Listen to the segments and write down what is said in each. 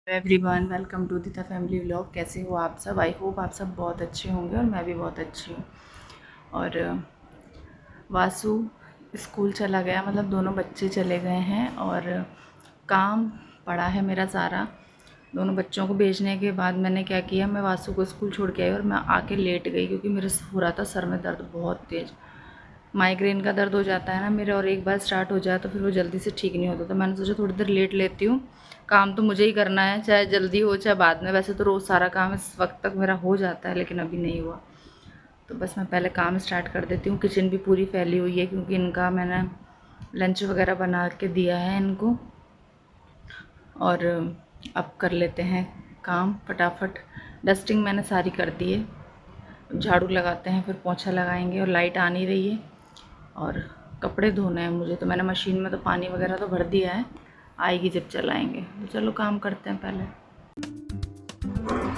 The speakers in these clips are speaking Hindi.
Everyone, welcome to the family vlog. कैसे हो आप सब? आई होप आप सब बहुत अच्छे होंगे और मैं भी बहुत अच्छी हूँ। और वासु स्कूल चला गया, मतलब दोनों बच्चे चले गए हैं और काम पड़ा है मेरा सारा। दोनों बच्चों को भेजने के बाद मैंने क्या किया, मैं वासु को स्कूल छोड़ के आई और मैं आके लेट गई क्योंकि मेरे हो रहा था सर में दर्द बहुत तेज़। माइग्रेन का दर्द हो जाता है ना मेरे, और एक बार स्टार्ट हो जाए तो फिर वो जल्दी से ठीक नहीं होता। तो मैंने सोचा थोड़ी देर लेट लेती हूँ, काम तो मुझे ही करना है, चाहे जल्दी हो चाहे बाद में। वैसे तो रोज़ सारा काम इस वक्त तक मेरा हो जाता है, लेकिन अभी नहीं हुआ। तो बस मैं पहले काम स्टार्ट कर देती हूँ। किचन भी पूरी फैली हुई है क्योंकि इनका मैंने लंच वगैरह बना के दिया है इनको। और अब कर लेते हैं काम फटाफट। डस्टिंग मैंने सारी कर दी है, झाड़ू लगाते हैं, फिर पोंछा लगाएंगे। और लाइट आ नहीं रही है और कपड़े धोने हैं मुझे, तो मैंने मशीन में तो पानी वगैरह तो भर दिया है, आएगी जब चलाएंगे। तो चलो काम करते हैं। पहले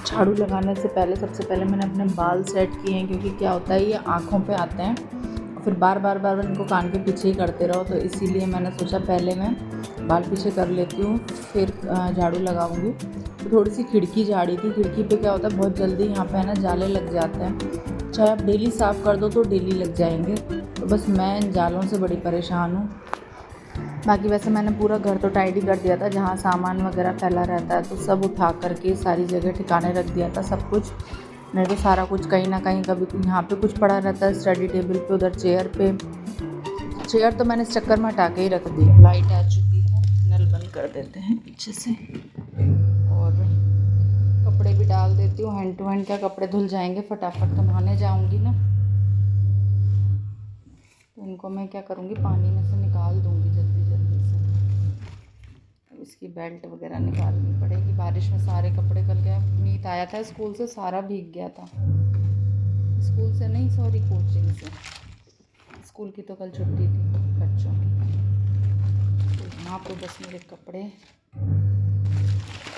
झाड़ू लगाने से पहले सबसे पहले मैंने अपने बाल सेट किए हैं, क्योंकि क्या होता है ये आँखों पे आते हैं और फिर बार बार इनको कान के पीछे ही करते रहो। तो इसीलिए मैंने सोचा पहले मैं बाल पीछे कर लेती हूँ, फिर झाड़ू लगाऊंगी। तो थोड़ी सी खिड़की झाड़ी थी, खिड़की पे क्या होता है बहुत जल्दी यहाँ पे है ना जाले लग जाते हैं। चाहे आप डेली साफ़ कर दो तो डेली लग जाएंगे। तो बस मैं इन जालों से बड़ी परेशान हूँ। बाकी वैसे मैंने पूरा घर तो टाइडी कर दिया था, जहाँ सामान वगैरह फैला रहता है तो सब उठा करके सारी जगह ठिकाने रख दिया था सब कुछ। नहीं तो सारा कुछ कहीं ना कहीं, कभी यहाँ पे कुछ पड़ा रहता है स्टडी टेबल पे, उधर चेयर पे। चेयर तो मैंने इस चक्कर में हटा के ही रख दी। लाइट आ चुकी है, नल बंद कर देते हैं पीछे से। और कपड़े भी डाल देती हूँ, हैंड टू हैंड क्या कपड़े धुल जाएंगे फटाफट। तो नहाने जाऊँगी ना, तो इनको मैं क्या करूँगी, पानी में से निकाल दूँगी जल्दी जल्दी से। अब इसकी बेल्ट वगैरह निकालनी पड़ेगी। बारिश में सारे कपड़े, कल क्या मीत आया था स्कूल से, सारा भीग गया था। स्कूल से नहीं, सॉरी कोचिंग से। स्कूल की तो कल छुट्टी थी बच्चों की। तो यहाँ पर बस मेरे कपड़े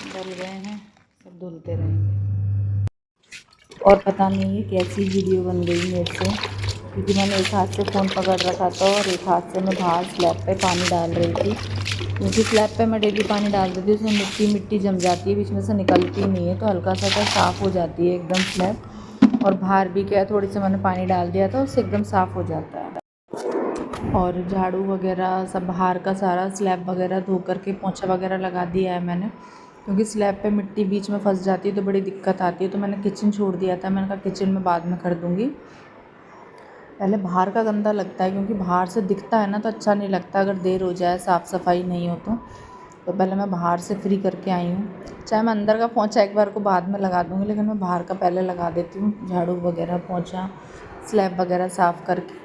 डल गए हैं, सब धुलते रहेंगे। और पता नहीं ये कैसी वीडियो बन गई मेरे से, क्योंकि मैंने एक हाथ से फ़ोन पकड़ रखा था और एक हाथ से मैं बाहर स्लैब पे पानी डाल रही थी। क्योंकि स्लैब पे मैं डेली पानी डाल देती हूँ, उसमें मिट्टी जम जाती है, बीच में से निकलती नहीं है, तो हल्का सा साफ़ हो जाती है एकदम स्लैब। और बाहर भी क्या, थोड़ी सी मैंने पानी डाल दिया था, उससे एकदम साफ़ हो जाता है। और झाड़ू वगैरह सब बाहर का सारा स्लैब वगैरह धो करके पोंछा वगैरह लगा दिया है मैंने, क्योंकि स्लैब पे मिट्टी बीच में फंस जाती है तो बड़ी दिक्कत आती है। तो मैंने किचन छोड़ दिया था, मैंने कहा किचन में बाद में कर दूँगी। पहले बाहर का गंदा लगता है, क्योंकि बाहर से दिखता है ना तो अच्छा नहीं लगता, अगर देर हो जाए साफ़ सफाई नहीं हो तो पहले मैं बाहर से फ्री करके आई हूँ। चाहे मैं अंदर का पोंछा एक बार को बाद में लगा दूँगी, लेकिन मैं बाहर का पहले लगा देती हूँ, झाड़ू वगैरह पोंछा स्लैब वगैरह साफ़ करके।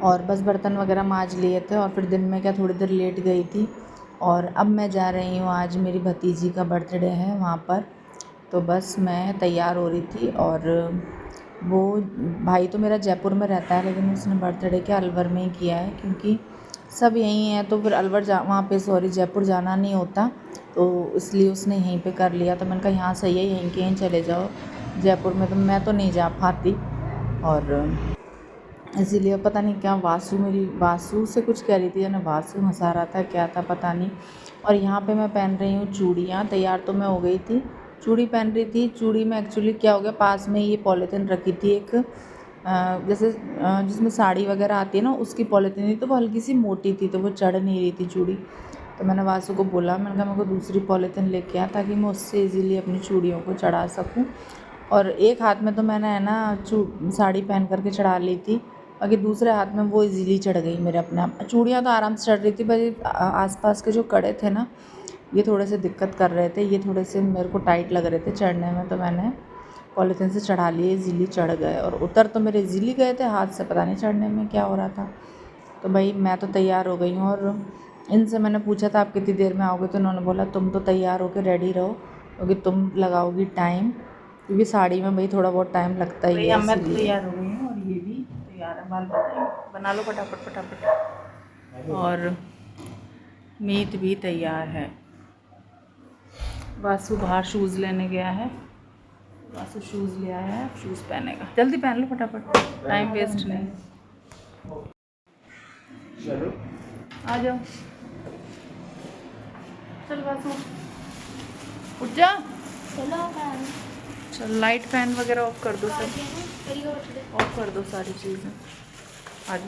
और बस बर्तन वगैरह मांज लिए थे, और फिर दिन में क्या थोड़ी देर लेट गई थी। और अब मैं जा रही हूँ, आज मेरी भतीजी का बर्थडे है वहाँ पर। तो बस मैं तैयार हो रही थी। और वो भाई तो मेरा जयपुर में रहता है, लेकिन उसने बर्थडे क्या अलवर में ही किया है, क्योंकि सब यहीं हैं। तो फिर अलवर वहाँ पे जयपुर जाना नहीं होता, तो इसलिए उसने यहीं पे कर लिया। तो मैंने कहा यहाँ सही है, यहीं के यहीं चले जाओ, जयपुर में तो मैं तो नहीं जा पाती। और इसीलिए पता नहीं क्या मेरी वासु से कुछ कह रही थी, या ना वासु हंसा रहा था, क्या था पता नहीं। और यहाँ पे मैं पहन रही हूँ चूड़ियाँ। तैयार तो मैं हो गई थी, चूड़ी पहन रही थी। चूड़ी में एक्चुअली क्या हो गया, पास में ये पॉलीथिन रखी थी एक, जैसे जिसमें साड़ी वगैरह आती है ना, उसकी पॉलीथिन थी, तो वो हल्की सी मोटी थी, तो वो चढ़ नहीं रही थी चूड़ी। तो मैंने वासु को बोला, मैंने कहा मेरे को दूसरी पॉलीथिन लेके आ, ताकि मैं उससे ईज़िली अपनी चूड़ियों को चढ़ा सकूँ। और एक हाथ में तो मैंने है ना साड़ी पहन करके चढ़ा ली थी, बाकी दूसरे हाथ में वो इजीली चढ़ गई मेरे अपने आप। चूड़ियाँ तो आराम से चढ़ रही थी, पर आसपास के जो कड़े थे ना, ये थोड़े से दिक्कत कर रहे थे, ये थोड़े से मेरे को टाइट लग रहे थे चढ़ने में। तो मैंने पॉलीथिन से चढ़ा लिए, इजीली चढ़ गए। और उतर तो मेरे इजीली गए थे, हाथ से पता नहीं चढ़ने में क्या हो रहा था। तो भाई मैं तो तैयार हो गई हूँ। और इनसे मैंने पूछा था आप कितनी देर में आओगे, तो उन्होंने बोला तुम तो तैयार होकर रेडी रहो, क्योंकि तुम लगाओगी टाइम, क्योंकि साड़ी में भाई थोड़ा बहुत टाइम लगता ही है। मैं तो तैयार हो गई हूँ और ये भी तैयार है, बाल बना लो फटाफट फटाफट। और मीत भी तैयार है। वासु बाहर शूज़ लेने गया है, वासु शूज़ ले आया है, शूज़ पहनेगा। जल्दी पहन लो फटाफट, टाइम वेस्ट नहीं। आ जाओ, चल वासु। उठ जा। चलो चल लाइट फैन वगैरह ऑफ कर दो, सब ऑफ कर दो सारी चीज़ें। आज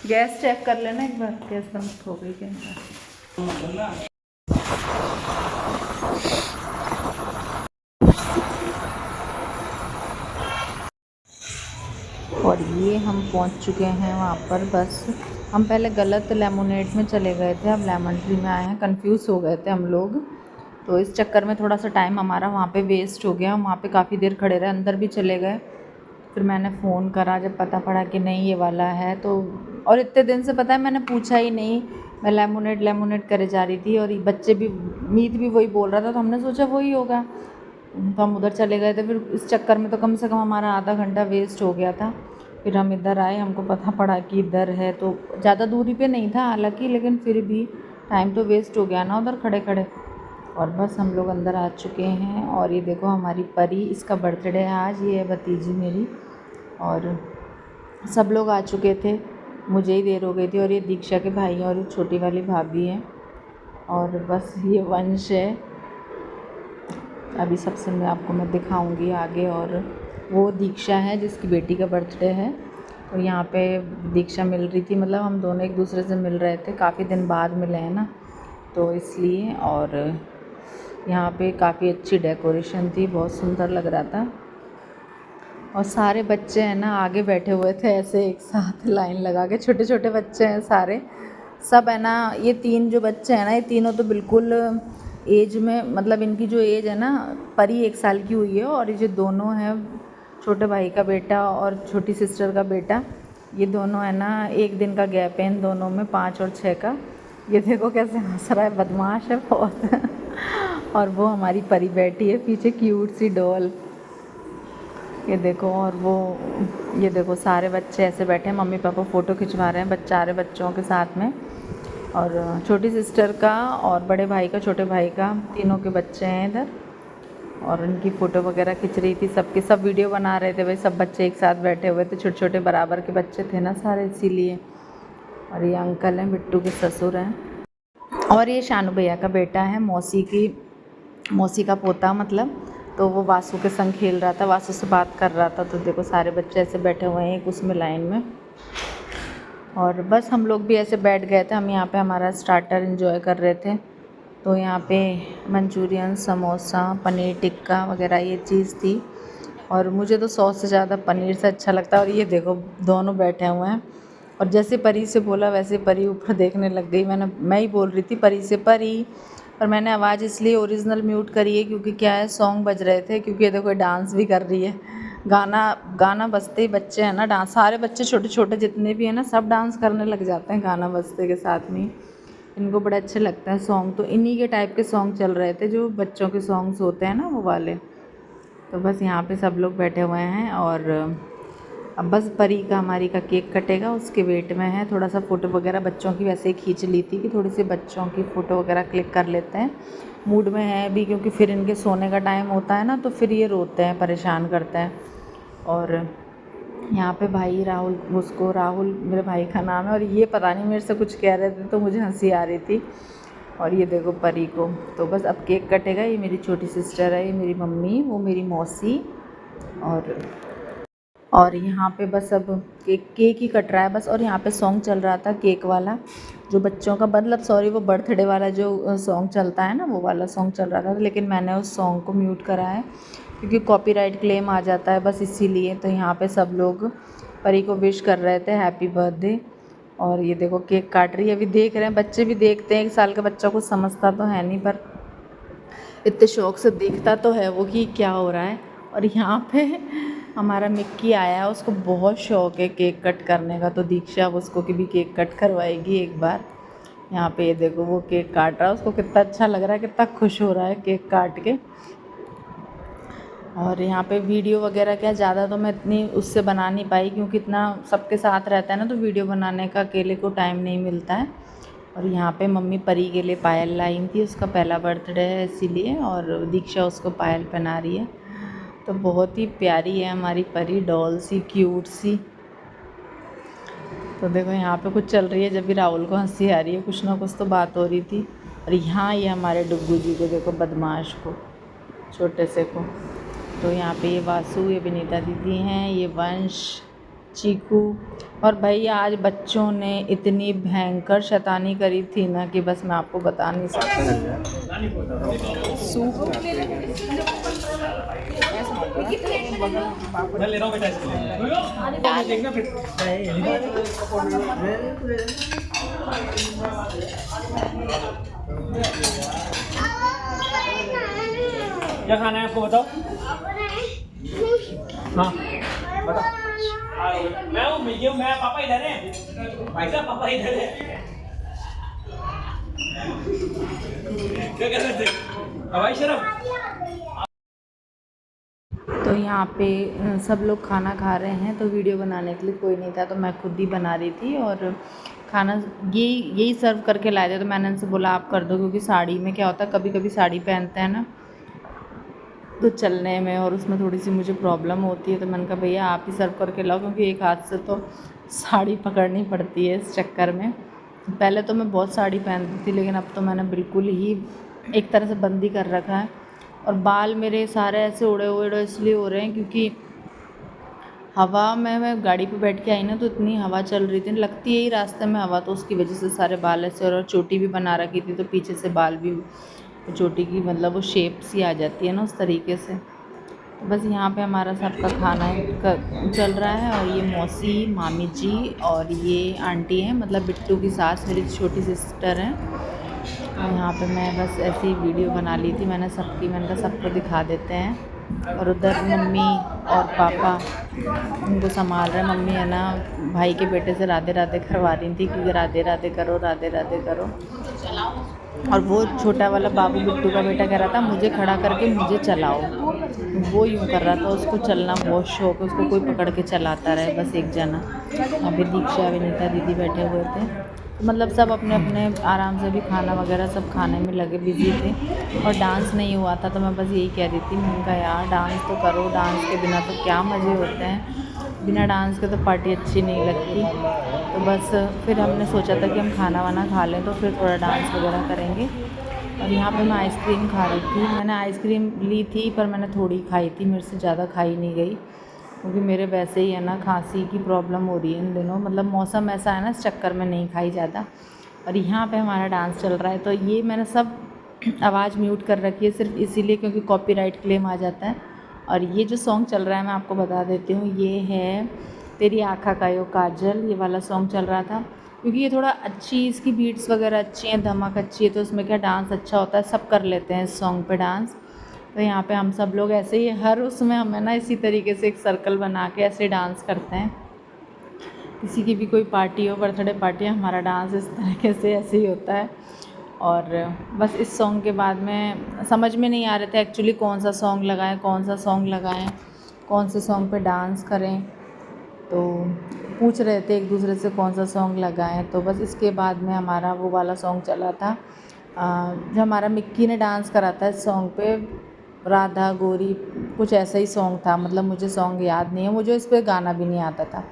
गैस चेक कर लेना एक बार, गैस बंद हो गई क्या नहीं। और ये हम पहुंच चुके हैं वहाँ पर। बस हम पहले गलत लेमोनेड में चले गए थे, अब लेमन ट्री में आए हैं। कंफ्यूज हो गए थे हम लोग, तो इस चक्कर में थोड़ा सा टाइम हमारा वहाँ पे वेस्ट हो गया। वहाँ पे काफ़ी देर खड़े रहे, अंदर भी चले गए। फिर मैंने फ़ोन करा, जब पता पड़ा कि नहीं ये वाला है तो, और इतने दिन से पता है मैंने पूछा ही नहीं। मैं लेमोनेड करे जा रही थी और ये बच्चे भी, मीत भी वही बोल रहा था, तो हमने सोचा वही होगा, तो हम उधर चले गए थे। फिर इस चक्कर में तो कम से कम हमारा आधा घंटा वेस्ट हो गया था। फिर हम इधर आए, हमको पता पड़ा कि इधर है, तो ज़्यादा दूरी पे नहीं था हालांकि, लेकिन फिर भी टाइम तो वेस्ट हो गया ना उधर खड़े खड़े। और बस हम लोग अंदर आ चुके हैं। और ये देखो हमारी परी, इसका बर्थडे है आज, ये है भतीजी मेरी। और सब लोग आ चुके थे, मुझे ही देर हो गई थी। और ये दीक्षा के भाई हैं और ये छोटी वाली भाभी हैं। और बस ये वंश है, अभी सबसे मैं दिखाऊंगी आगे। और वो दीक्षा है जिसकी बेटी का बर्थडे है। और यहाँ पे दीक्षा मिल रही थी, मतलब हम दोनों एक दूसरे से मिल रहे थे, काफ़ी दिन बाद मिले हैं ना, तो इसलिए। और यहाँ पे काफ़ी अच्छी डेकोरेशन थी, बहुत सुंदर लग रहा था। और सारे बच्चे हैं ना आगे बैठे हुए थे ऐसे एक साथ लाइन लगा के, छोटे छोटे बच्चे हैं सारे, सब है ना। ये 3 जो बच्चे हैं ना, ये तीनों तो बिल्कुल एज में, मतलब इनकी जो एज है ना, परी 1 साल की हुई है। और ये जो दोनों हैं, छोटे भाई का बेटा और छोटी सिस्टर का बेटा, ये दोनों है ना, 1 दिन का गैप है इन दोनों में, 5 और 6 का। ये देखो कैसे हंस रहा है, बदमाश है बहुत। और वो हमारी परी बैठी है पीछे, क्यूट सी डॉल, ये देखो। और वो ये देखो सारे बच्चे ऐसे बैठे हैं, मम्मी पापा फ़ोटो खिंचवा रहे हैं सारे बच्चों के साथ में। और छोटी सिस्टर का और बड़े भाई का, छोटे भाई का, तीनों के बच्चे हैं इधर। और उनकी फ़ोटो वगैरह खिंच रही थी, सबके सब वीडियो बना रहे थे भाई, सब बच्चे एक साथ बैठे हुए थे, छोटे छोटे बराबर के बच्चे थे ना सारे, इसीलिए। और ये अंकल हैं, बिट्टू के ससुर हैं। और ये शानू भैया का बेटा है, मौसी का पोता मतलब। तो वो वासु के संग खेल रहा था, वासु से बात कर रहा था। तो देखो सारे बच्चे ऐसे बैठे हुए हैं एक उसमें लाइन में। और बस हम लोग भी ऐसे बैठ गए थे, हम यहाँ पे हमारा स्टार्टर एंजॉय कर रहे थे। तो यहाँ पे मंचूरियन, समोसा, पनीर टिक्का वगैरह ये चीज़ थी। और मुझे तो सॉस से ज़्यादा पनीर से अच्छा लगता है। और ये देखो दोनों बैठे हुए हैं। और जैसे परी से बोला वैसे परी ऊपर देखने लग गई। मैं ही बोल रही थी परी से, परी, पर मैंने आवाज़ इसलिए ओरिजिनल म्यूट करी है क्योंकि क्या है, सॉन्ग बज रहे थे। क्योंकि ये देखो डांस भी कर रही है, गाना बजते ही बच्चे हैं ना, डांस, सारे बच्चे छोटे छोटे जितने भी हैं ना, सब डांस करने लग जाते हैं गाना बजते के साथ में। इनको बड़े अच्छे लगते हैं सॉन्ग, तो इन्हीं के टाइप के सॉन्ग चल रहे थे जो बच्चों के सॉन्ग्स होते हैं ना, वो वाले। तो बस यहाँ पे सब लोग बैठे हुए हैं। और अब बस परी का, हमारी का केक कटेगा, उसके वेट में है। थोड़ा सा फ़ोटो वगैरह बच्चों की वैसे ही खींच ली थी कि थोड़ी सी बच्चों की फ़ोटो वगैरह क्लिक कर लेते हैं। मूड में है अभी, क्योंकि फिर इनके सोने का टाइम होता है ना, तो फिर ये रोते हैं, परेशान करते हैं। और यहाँ पे भाई राहुल, उसको राहुल मेरे भाई का नाम है, और ये पता नहीं मेरे से कुछ कह रहे थे तो मुझे हंसी आ रही थी। और ये देखो परी को, तो बस अब केक कटेगा। ये मेरी छोटी सिस्टर है, ये मेरी मम्मी, वो मेरी मौसी। और यहाँ पे बस अब केक ही कट रहा है बस। और यहाँ पे सॉन्ग चल रहा था केक वाला, जो बच्चों का, मतलब सॉरी, वो बर्थडे वाला जो सॉन्ग चलता है ना, वो वाला सॉन्ग चल रहा था। लेकिन मैंने उस सॉन्ग को म्यूट करा है क्योंकि कॉपीराइट क्लेम आ जाता है, बस इसीलिए। तो यहाँ पे सब लोग परी को विश कर रहे थे हैप्पी बर्थडे। और ये देखो केक काट रही है, अभी देख रहे हैं, बच्चे भी देखते हैं। 1 साल का बच्चा कुछ समझता तो है नहीं, पर इतने शौक से देखता तो है वो कि क्या हो रहा है। और यहाँ पे हमारा मिक्की आया है, उसको बहुत शौक है केक कट करने का, तो दीक्षा अब उसको भी केक कट करवाएगी एक बार। यहाँ पे ये देखो वो केक काट रहा है, उसको कितना अच्छा लग रहा है, कितना खुश हो रहा है केक काट के। और यहाँ पे वीडियो वगैरह क्या ज़्यादा तो मैं इतनी उससे बना नहीं पाई, क्योंकि इतना सबके साथ रहता है ना, तो वीडियो बनाने का अकेले को टाइम नहीं मिलता है। और यहाँ पे मम्मी परी के लिए पायल लाई थी, उसका पहला बर्थडे है इसीलिए, और दीक्षा उसको पायल पहना रही है। तो बहुत ही प्यारी है हमारी परी, डॉल सी, क्यूट सी। तो देखो यहाँ पे कुछ चल रही है, जब भी राहुल को हंसी आ रही है, कुछ ना कुछ तो बात हो रही थी। और यहाँ ये हमारे डुग्गू जी को देखो, बदमाश को, छोटे से को। तो यहाँ पे ये वासु, ये विनीता दीदी हैं, ये वंश, चीकू। और भाई आज बच्चों ने इतनी भयंकर शैतानी करी थी ना कि बस मैं आपको बता नहीं सकती। सूप क्या खाना है आपको बताओ? हाँ बताओ। मैं हूँ, मैं पापा इधर है भाई साहब, पापा इधर है। क्या कर रहे थे भाई शरफ? तो यहाँ पे सब लोग खाना खा रहे हैं, तो वीडियो बनाने के लिए कोई नहीं था, तो मैं खुद ही बना रही थी। और खाना यही सर्व करके लाए थे, तो मैंने उनसे बोला आप कर दो, क्योंकि साड़ी में क्या होता है, कभी कभी साड़ी पहनते हैं ना तो चलने में और उसमें थोड़ी सी मुझे प्रॉब्लम होती है। तो मैंने कहा भैया आप ही सर्व करके लाओ, क्योंकि एक हाथ से तो साड़ी पकड़नी पड़ती है इस चक्कर में। पहले तो मैं बहुत साड़ी पहनती थी, लेकिन अब तो मैंने बिल्कुल ही एक तरह से बंदी कर रखा है। और बाल मेरे सारे ऐसे उड़े हुए इसलिए हो रहे हैं क्योंकि हवा में, मैं गाड़ी पे बैठ के आई ना तो इतनी हवा चल रही थी, लगती है ही रास्ते में हवा, तो उसकी वजह से सारे बाल ऐसे। और चोटी भी बना रखी थी, तो पीछे से बाल भी चोटी की मतलब वो शेप सी आ जाती है ना उस तरीके से। तो बस यहाँ पे हमारा सबका खाना चल रहा है। और ये मौसी, मामी जी और ये आंटी हैं, मतलब बिट्टू की सास, मेरी छोटी सिस्टर हैं। और यहाँ पे मैं बस ऐसी ही वीडियो बना ली थी मैंने सबकी, मैंने कहा सबको दिखा देते हैं। और उधर मम्मी और पापा उनको संभाल रहे हैं। मम्मी है ना भाई के बेटे से राधे राधे करवा रही थी, क्योंकि राधे राधे करो, राधे राधे करो। और वो छोटा वाला बाबू बिट्टू का बेटा कह रहा था मुझे खड़ा करके मुझे चलाओ, वो यूँ कर रहा था, उसको चलना बहुत शौक है, उसको कोई पकड़ के चलाता रहे बस एक जना। अभी दीक्षा, विनीता दीदी बैठे हुए थे, तो मतलब सब अपने अपने आराम से भी खाना वगैरह सब खाने में लगे बिजी थे। और डांस नहीं हुआ था, तो मैं बस यही कह रही थी, मैंने कहा यार डांस तो करो, डांस के बिना तो क्या मज़े होते हैं, बिना डांस के तो पार्टी अच्छी नहीं लगती। तो बस फिर हमने सोचा था कि हम खाना वाना खा लें तो फिर थोड़ा डांस वगैरह करेंगे। और यहाँ पे मैं आइसक्रीम खा रही थी, मैंने आइसक्रीम ली थी पर मैंने थोड़ी खाई थी, मेरे से ज़्यादा खाई नहीं गई, क्योंकि मेरे वैसे ही है ना खांसी की प्रॉब्लम हो रही है इन दिनों, मतलब मौसम ऐसा है ना, इस चक्कर में नहीं खाई ज़्यादा। और यहाँ पे हमारा डांस चल रहा है, तो ये मैंने सब आवाज़ म्यूट कर रखी है सिर्फ इसीलिए क्योंकि कॉपीराइट क्लेम आ जाता है। और ये जो सॉन्ग चल रहा है मैं आपको बता देती हूँ, ये है तेरी आँखा का यो काजल, ये वाला सॉन्ग चल रहा था, क्योंकि ये थोड़ा अच्छी, इसकी बीट्स वगैरह अच्छी हैं, धमाक अच्छी है, तो उसमें क्या डांस अच्छा होता है, सब कर लेते हैं इस सॉन्ग पे डांस। तो यहाँ पे हम सब लोग ऐसे ही हर उसमें हमें ना इसी तरीके से एक सर्कल बना के ऐसे डांस करते हैं। किसी की भी कोई पार्टी हो, बर्थडे पार्टी, हमारा डांस इस तरीके से ऐसे ही होता है। और बस इस सॉन्ग के बाद में समझ में नहीं आ रहे थे एक्चुअली कौन सा सॉन्ग लगाएं, कौन सा सॉन्ग लगाएं, कौन से सॉन्ग पे डांस करें, तो पूछ रहे थे एक दूसरे से कौन सा सॉन्ग लगाएं। तो बस इसके बाद में हमारा वो वाला सॉन्ग चला था जो हमारा मिक्की ने डांस करा था इस सॉन्ग पे, राधा गोरी कुछ ऐसा ही सॉन्ग था, मतलब मुझे सॉन्ग याद नहीं है, मुझे इस पर गाना भी नहीं आता था।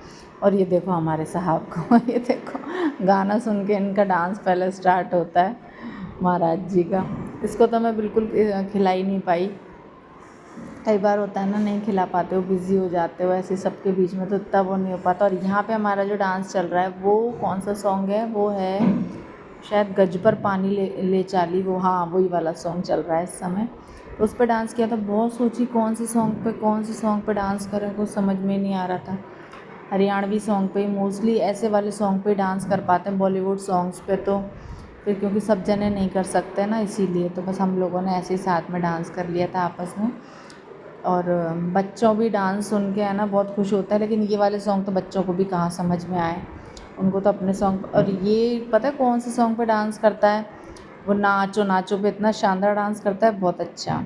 और ये देखो हमारे साहब को ये देखो गाना सुन के इनका डांस पहले स्टार्ट होता है महाराज जी का। इसको तो मैं बिल्कुल खिला ही नहीं पाई, कई बार होता है ना नहीं खिला पाते हो, बिज़ी हो जाते हो ऐसे सबके बीच में, तो इतना वो नहीं हो पाता। और यहाँ पे हमारा जो डांस चल रहा है वो कौन सा सॉन्ग है, वो है शायद गज पर पानी ले चाली, वो हाँ वही वाला सॉन्ग चल रहा है इस समय। तो उस पर डांस किया था, बहुत सोची कौन से सॉन्ग पे डांस करें, कुछ समझ में नहीं आ रहा था। हरियाणवी सॉन्ग पे मोस्टली ऐसे वाले सॉन्ग पे डांस कर पाते हैं, बॉलीवुड सॉन्ग्स पे तो फिर क्योंकि सब जने नहीं कर सकते ना, इसीलिए तो बस हम लोगों ने ऐसे ही साथ में डांस कर लिया था आपस में। और बच्चों भी डांस सुन के है ना बहुत खुश होता है, लेकिन ये वाले सॉन्ग तो बच्चों को भी कहाँ समझ में आए, उनको तो अपने सॉन्ग। और ये पता है कौन से सॉन्ग पे डांस करता है, वो नाचो नाचो पे इतना शानदार डांस करता है, बहुत अच्छा।